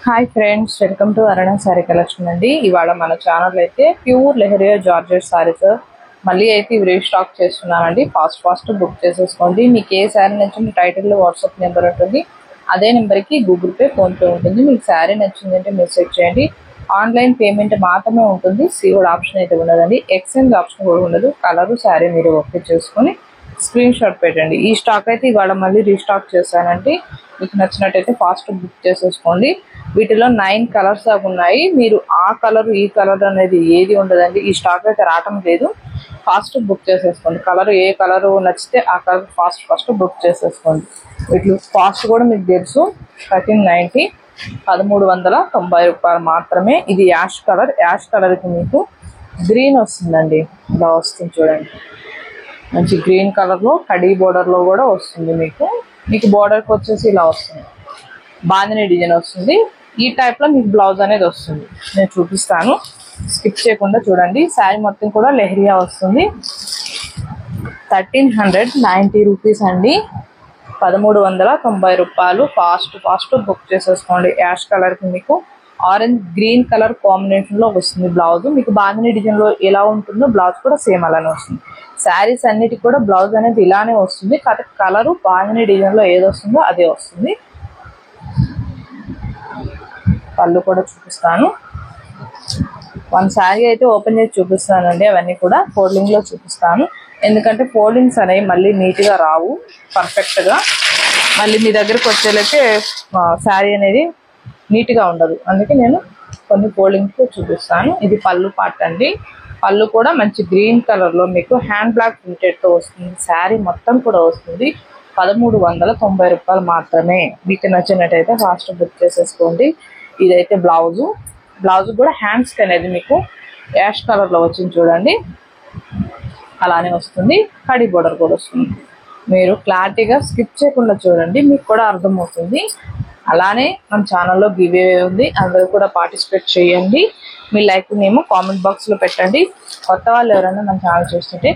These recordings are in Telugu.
Hi friends, welcome to Aruna sorry collection అండి. ఇవాళ మన ఛానల్ అయితే ప్యూర్ లెహరియా జార్జెట్ సారీస్ మళ్ళీ అయితే ఇవి రీస్టాక్ చేస్తున్నానండి. ఫాస్ట్ బుక్ చేసేసుకోండి. మీకు ఏ శారీ నచ్చింది టైటిల్లో వాట్సాప్ నెంబర్ ఉంటుంది, అదే నెంబర్కి గూగుల్ పే, ఫోన్పే ఉంటుంది. మీకు శారీ నచ్చిందంటే మెసేజ్ చేయండి. ఆన్లైన్ పేమెంట్ మాత్రమే ఉంటుంది, సీఓడి ఆప్షన్ అయితే ఉండదండి. ఎక్స్చేంజ్ ఆప్షన్ కూడా ఉండదు. కలరు శారీ మీరు ఓకే చేసుకొని స్క్రీన్ షాట్ పెట్టండి. ఈ స్టాక్ అయితే ఇవాళ మళ్ళీ రీస్టాక్ చేశానండి. మీకు నచ్చినట్టయితే ఫాస్ట్ బుక్ చేసేసుకోండి. వీటిలో 9 కలర్స్ దాకా ఉన్నాయి. మీరు ఆ కలర్ ఈ కలర్ అనేది ఏది ఉండదండి. ఈ స్టాక్ అయితే రావటం లేదు. ఫాస్ట్ బుక్ చేసేసుకోండి. కలర్ ఏ కలర్ నచ్చితే ఆ కలర్ ఫాస్ట్ బుక్ చేసేసుకోండి. వీటి కాస్ట్ కూడా మీకు తెలుసు, 1390, 1390 రూపాయలు మాత్రమే. ఇది యాష్ కలర్కి మీకు గ్రీన్ వస్తుందండి. ఇలా వస్తుంది చూడండి, మంచి గ్రీన్ కలర్లో కడీ బోర్డర్లో కూడా వస్తుంది. మీకు బోర్డర్కి వచ్చేసి ఇలా వస్తుంది, బాందిని డిజైన్ వస్తుంది. ఈ టైప్లో మీకు బ్లౌజ్ అనేది వస్తుంది. నేను చూపిస్తాను, స్కిప్ చేయకుండా చూడండి. శారీ మొత్తం కూడా లెహరియా వస్తుంది. 1390 రూపీస్ అండి, 1390 రూపాయలు. ఫాస్ట్ బుక్ చేసేసుకోండి. యాష్ కలర్కి మీకు ఆరెంజ్ గ్రీన్ కలర్ కాంబినేషన్లో వస్తుంది బ్లౌజ్. మీకు బాందిని డిజైన్లో ఎలా ఉంటుందో బ్లౌజ్ కూడా సేమ్ అలానే వస్తుంది. శారీస్ అన్నిటికి కూడా బ్లౌజ్ అనేది ఇలానే వస్తుంది. కలరు బాందిని డిజైన్లో ఏది వస్తుందో అదే వస్తుంది. పళ్ళు కూడా చూపిస్తాను. వన్ శారీ అయితే ఓపెన్ చేసి చూపిస్తానండి. అవన్నీ కూడా ఫోల్డింగ్లో చూపిస్తాను, ఎందుకంటే ఫోల్డింగ్స్ అనేవి మళ్ళీ నీట్గా రావు పర్ఫెక్ట్గా. మళ్ళీ మీ దగ్గరకు వచ్చేలకే శారీ అనేది నీట్గా ఉండదు. అందుకే నేను కొన్ని ఫోల్డింగ్స్లో చూపిస్తాను. ఇది పళ్ళు పార్ట్ అండి. పళ్ళు కూడా మంచి గ్రీన్ కలర్లో మీకు హ్యాండ్ బ్లాక్ ప్రింటెడ్తో వస్తుంది. శారీ మొత్తం కూడా వస్తుంది. 1390 రూపాయలు మాత్రమే. మీకు నచ్చినట్టయితే ఫాస్ట్ బుక్ చేసేసుకోండి. ఇదైతే బ్లౌజ్ కూడా హ్యాండ్స్కి అనేది మీకు యాష్ కలర్లో వచ్చింది చూడండి, అలానే వస్తుంది. కడి బోర్డర్ కూడా వస్తుంది. మీరు క్లారిటీగా స్కిప్ చేయకుండా చూడండి, మీకు కూడా అర్థమవుతుంది. అలానే మన ఛానల్లో గివ్ అవే ఉంది, అందరూ కూడా పార్టిసిపేట్ చేయండి. మీ లైక్ నేమో కామెంట్ బాక్స్లో పెట్టండి. కొత్త వాళ్ళు ఎవరైనా మన ఛానల్ చూస్తుంటే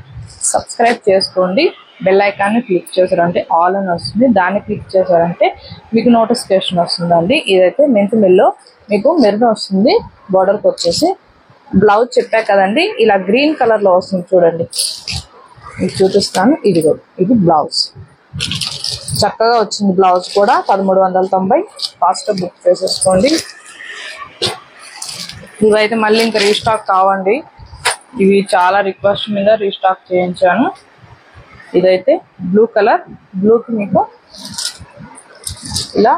సబ్స్క్రైబ్ చేసుకోండి. బెల్ ఐకాన్ని క్లిక్ చేశారంటే ఆల్ అని వస్తుంది, దాన్ని క్లిక్ చేశారంటే మీకు నోటిఫికేషన్ వస్తుందండి. ఇదైతే మెంతుమిల్లో మీకు మెరూన్ వస్తుంది. బార్డర్కి వచ్చేసి బ్లౌజ్ చెప్పా కదండి, ఇలా గ్రీన్ కలర్లో వస్తుంది చూడండి. మీకు చూపిస్తాను. ఇది బ్లౌజ్ చక్కగా వచ్చింది. బ్లౌజ్ కూడా 1390. ఫాస్ట్ బుక్ చేసేసుకోండి. ఇవైతే మళ్ళీ ఇంకా రీస్టాక్ కావండి. ఇవి చాలా రిక్వెస్ట్ మీద రీస్టాక్ చేయించాను. ఇదైతే బ్లూ కలర్, బ్లూకి మీకు ఇలా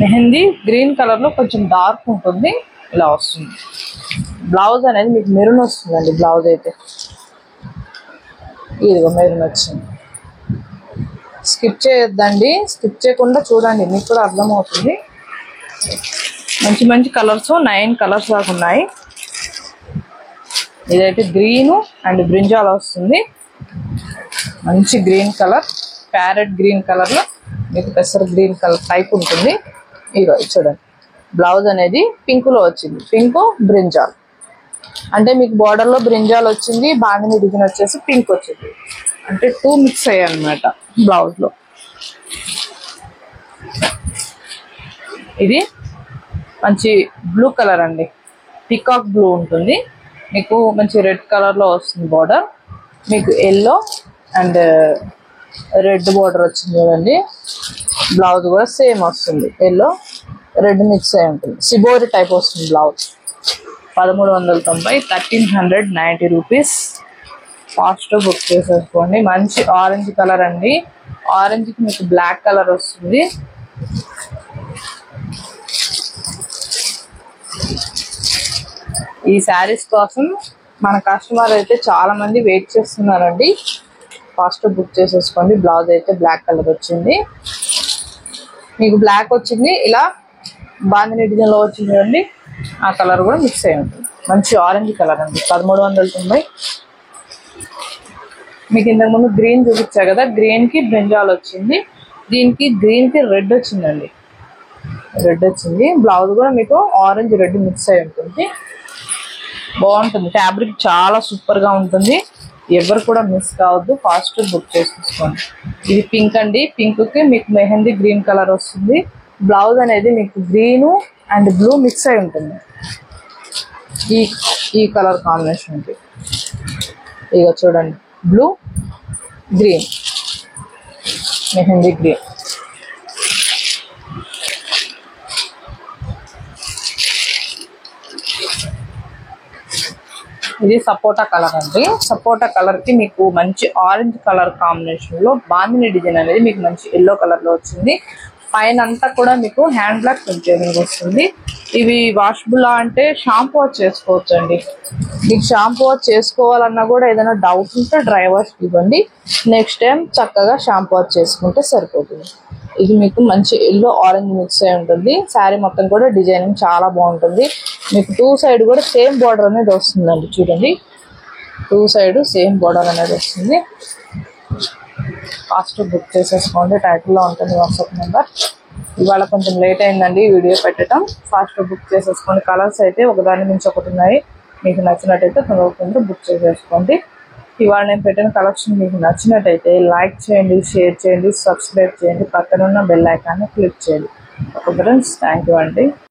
మెహందీ గ్రీన్ కలర్లో కొంచెం డార్క్ ఉంటుంది, ఇలా వస్తుంది. బ్లౌజ్ అనేది మీకు మెరూన్ వస్తుందండి. బ్లౌజ్ అయితే ఇదిగో మెరూన్ వచ్చింది. స్కిప్ చేయొద్దండి, స్కిప్ చేయకుండా చూడండి, మీకు కూడా అర్థమవుతుంది. మంచి కలర్స్ 9 కలర్స్ దాకా ఉన్నాయి. ఇదైతే గ్రీను అండ్ బ్రింజాల్ వస్తుంది. మంచి గ్రీన్ కలర్, ప్యారెట్ గ్రీన్ కలర్లో మీకు పెసర్ గ్రీన్ కలర్ టైప్ ఉంటుంది. ఇగో చూడండి, బ్లౌజ్ అనేది పింక్లో వచ్చింది. పింక్ బ్రింజాల్ అంటే మీకు బార్డర్లో బ్రింజాల్ వచ్చింది, బాందిని డిజైన్ వచ్చేసి పింక్ వచ్చింది. అంటే 2 మిక్స్ అయ్యాయి అన్నమాట బ్లౌజ్లో. ఇది మంచి బ్లూ కలర్ అండి, పికాక్ బ్లూ ఉంటుంది. మీకు మంచి రెడ్ కలర్లో వస్తుంది బార్డర్. మీకు ఎల్లో అండ్ రెడ్ బార్డర్ వచ్చింది చూడండి. బ్లౌజ్ కూడా సేమ్ వస్తుంది, ఎల్లో రెడ్ మిక్స్ అయి ఉంటుంది. సిబోరి టైప్ వస్తుంది బ్లౌజ్. 1390, 1390 రూపీస్. ఫాస్ట్ బుక్ చేసేసుకోండి. మంచి ఆరెంజ్ కలర్ అండి. ఆరెంజ్కి మీకు బ్లాక్ కలర్ వస్తుంది. ఈ శారీస్ కోసం మన కస్టమర్ అయితే చాలా మంది వెయిట్ చేస్తున్నారండి. ఫాస్ట్ బుక్ చేసేసుకోండి. బ్లౌజ్ అయితే బ్లాక్ కలర్ వచ్చింది. మీకు బ్లాక్ వచ్చింది, ఇలా బాందిని డిజైన్లో వచ్చింది చూడండి. ఆ కలర్ కూడా మిక్స్ అయి ఉంటుంది. మంచి ఆరెంజ్ కలర్ అండి. 1390. మీకు ఇంతకుముందు గ్రీన్ చూపించా కదా, గ్రీన్కి బ్రింజాల్ వచ్చింది. దీనికి గ్రీన్కి రెడ్ వచ్చిందండి, రెడ్ వచ్చింది. బ్లౌజ్ కూడా మీకు ఆరెంజ్ రెడ్ మిక్స్ అయి ఉంటుంది. బాగుంటుంది. ఫ్యాబ్రిక్ చాలా సూపర్గా ఉంటుంది. ఎవరు కూడా మిస్ కావద్దు. ఫాస్ట్ బుక్ చేసేసుకోండి. ఇది పింక్ అండి. పింక్కి మీకు మెహందీ గ్రీన్ కలర్ వస్తుంది. బ్లౌజ్ అనేది మీకు గ్రీను అండ్ బ్లూ మిక్స్ అయి ఉంటుంది ఈ కలర్ కాంబినేషన్కి. ఇక చూడండి, బ్లూ గ్రీన్, మెహందీ గ్రీన్. ఇది సపోటా కలర్ అండి. సపోటా కలర్ కి మీకు మంచి ఆరెంజ్ కలర్ కాంబినేషన్ లో బాందిని డిజైన్ అనేది మీకు మంచి ఎల్లో కలర్ లో వచ్చింది. పైన అంతా కూడా మీకు హ్యాండ్ బ్లాక్ ప్రింటింగ్ వస్తుంది. ఇవి వాషబుల్ అంటే షాంపూ వాష్ చేసుకోవచ్చు అండి. మీకు షాంపూ వాష్ చేసుకోవాలన్నా కూడా ఏదైనా డౌట్ ఉంటే డ్రై వాష్ ఇవ్వండి, నెక్స్ట్ టైం చక్కగా షాంపూ వాష్ చేసుకుంటే సరిపోతుంది. ఇది మీకు మంచి ఎల్లో ఆరెంజ్ మిక్స్ అయి ఉంటుంది. శారీ మొత్తం కూడా డిజైనింగ్ చాలా బాగుంటుంది. మీకు టూ సైడ్ కూడా సేమ్ బార్డర్ అనేది వస్తుందండి. చూడండి, టూ సైడ్ సేమ్ బార్డర్ అనేది వస్తుంది. ఫాస్ట్ బుక్ చేసేసుకోండి, టైటిల్లో ఉంటుంది వాట్సాప్ నెంబర్. ఇవాళ కొంచెం లేట్ అయిందండి వీడియో పెట్టడం, ఫాస్ట్ బుక్ చేసేసుకోండి. కలర్స్ అయితే ఒకదాని నుంచి ఒకటి ఉన్నాయి. మీకు నచ్చినట్టయితే తొందరగా బుక్ చేసేసుకోండి. ఇవాళ నేను పెట్టిన కలెక్షన్ మీకు నచ్చినట్టయితే లైక్ చేయండి, షేర్ చేయండి, సబ్స్క్రైబ్ చేయండి, పక్కన ఉన్న బెల్ ఐకాన్ని క్లిక్ చేయండి. ఓకే ఫ్రెండ్స్, థ్యాంక్ యూ అండి.